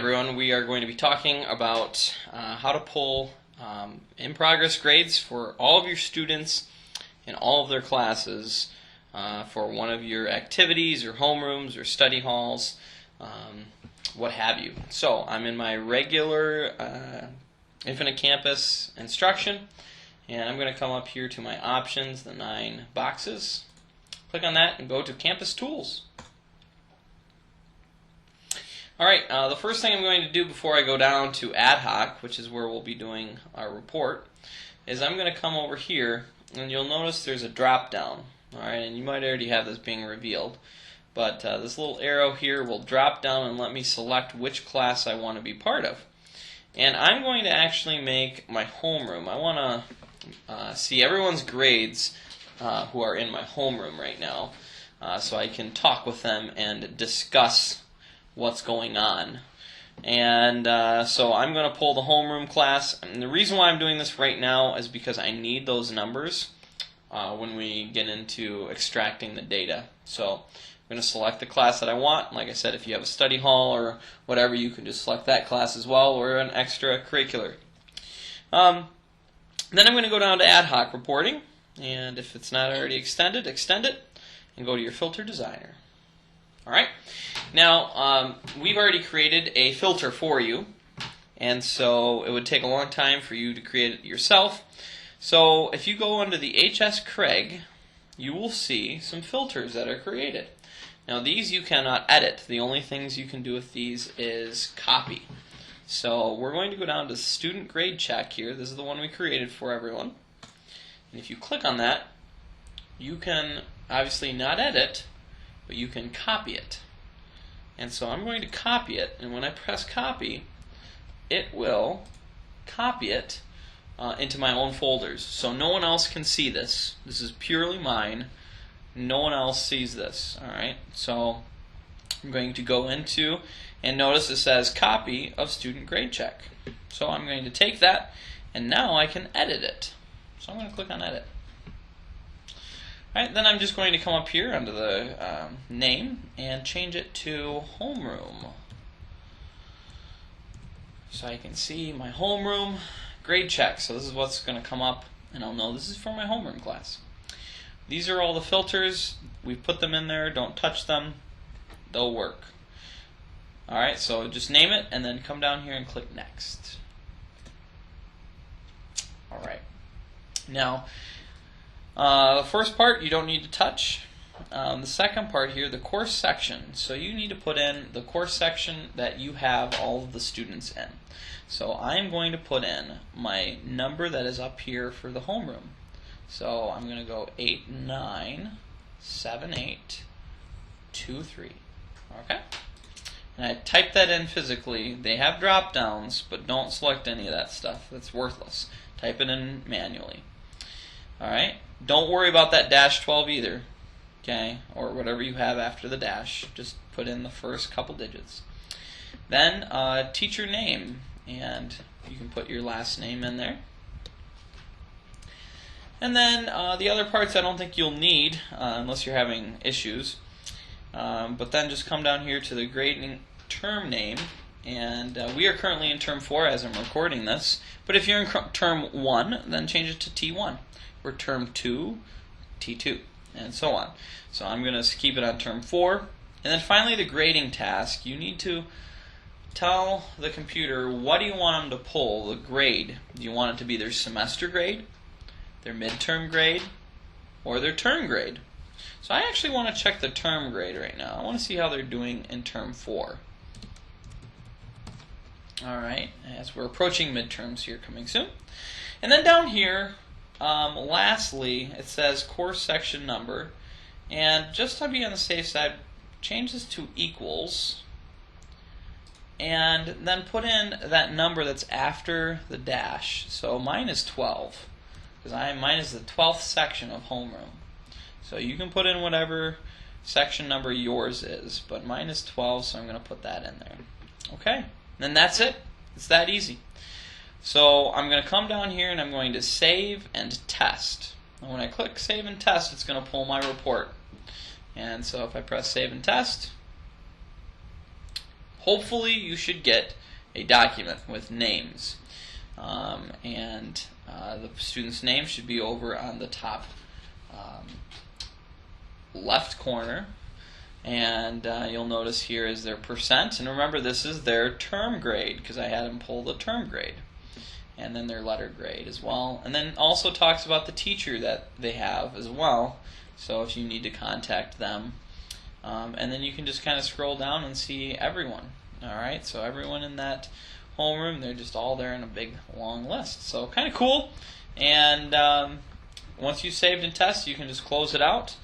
everyone, we are going to be talking about how to pull in-progress grades for all of your students in all of their classes for one of your activities or homerooms or study halls, what have you. So I'm in my regular Infinite Campus instruction, and I'm going to come up here to my options, the 9 boxes. Click on that and go to Campus Tools. Alright, the first thing I'm going to do before I go down to Ad Hoc, which is where we'll be doing our report, is I'm going to come over here, and you'll notice there's a drop down. Alright, and you might already have this being revealed, but this little arrow here will drop down and let me select which class I want to be part of. And I'm going to actually make my homeroom. I want to see everyone's grades who are in my homeroom right now, so I can talk with them and discuss what's going on. And so I'm going to pull the homeroom class, and the reason why I'm doing this right now is because I need those numbers when we get into extracting the data. So I'm going to select the class that I want. Like I said, if you have a study hall or whatever, you can just select that class as well, or an extracurricular. Then I'm going to go down to Ad Hoc reporting, and if it's not already extended, extend it and go to your filter designer. Alright, now we've already created a filter for you, and so it would take a long time for you to create it yourself. So if you go under the HS Craig, you will see some filters that are created. Now these you cannot edit. The only things you can do with these is copy. So we're going to go down to student grade check here. This is the one we created for everyone. And if you click on that, you can obviously not edit, but you can copy it. And so I'm going to copy it, and when I press copy, it will copy it into my own folders. So no one else can see this. This is purely mine. No one else sees this. Alright, so I'm going to go into, and notice it says copy of student grade check. So I'm going to take that, and now I can edit it. So I'm going to click on edit. Alright, then I'm just going to come up here under the name and change it to homeroom. So I can see my homeroom grade check. So this is what's going to come up, and I'll know this is for my homeroom class. These are all the filters. We've put them in there. Don't touch them. They'll work. Alright, so just name it and then come down here and click next. Alright. Now, the first part you don't need to touch. The second part here, the course section. So you need to put in the course section that you have all of the students in. So I'm going to put in my number that is up here for the homeroom. So I'm going to go 897823. Okay? And I type that in physically. They have drop downs, but don't select any of that stuff. That's worthless. Type it in manually. Alright? Don't worry about that -12 either, okay, or whatever you have after the dash. Just put in the first couple digits. Then teacher name, and you can put your last name in there. And then the other parts I don't think you'll need unless you're having issues. But then just come down here to the grading term name, and we are currently in term 4 as I'm recording this. But if you're in term 1, then change it to T1. Or term 2, T2, and so on. So I'm going to keep it on term 4. And then finally the grading task. You need to tell the computer what do you want them to pull, the grade. Do you want it to be their semester grade, their midterm grade, or their term grade? So I actually want to check the term grade right now. I want to see how they're doing in term 4. Alright, as we're approaching midterms here coming soon. And then down here, lastly, it says course section number, and just to be on the safe side, change this to equals, and then put in that number that's after the dash. So mine is 12, because mine is the 12th section of homeroom. So you can put in whatever section number yours is, but mine is 12, so I'm going to put that in there. Okay, and that's it. It's that easy. So I'm going to come down here and I'm going to save and test. And when I click save and test, it's going to pull my report. And so if I press save and test, hopefully you should get a document with names. And the student's name should be over on the top left corner. And you'll notice here is their percent. And remember, this is their term grade because I had them pull the term grade. And then their letter grade as well. And then also talks about the teacher that they have as well. So if you need to contact them. And then you can just kind of scroll down and see everyone. Alright, so everyone in that homeroom, they're just all there in a big long list. So kind of cool. And once you saved and test, you can just close it out.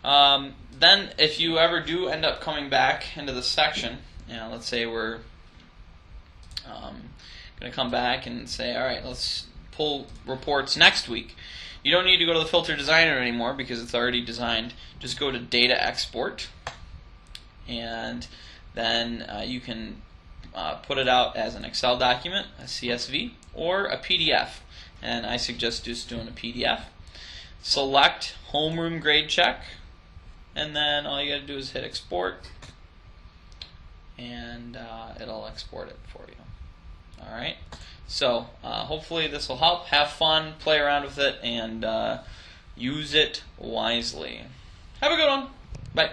Then if you ever do end up coming back into the section, let's say we're going to come back and say, alright, let's pull reports next week. You don't need to go to the filter designer anymore because it's already designed. Just go to data export, and then you can put it out as an Excel document, a CSV, or a PDF. And I suggest just doing a PDF. Select homeroom grade check, and then all you got to do is hit export, and it'll export it for you. Alright, so hopefully this will help. Have fun, play around with it, and use it wisely. Have a good one. Bye.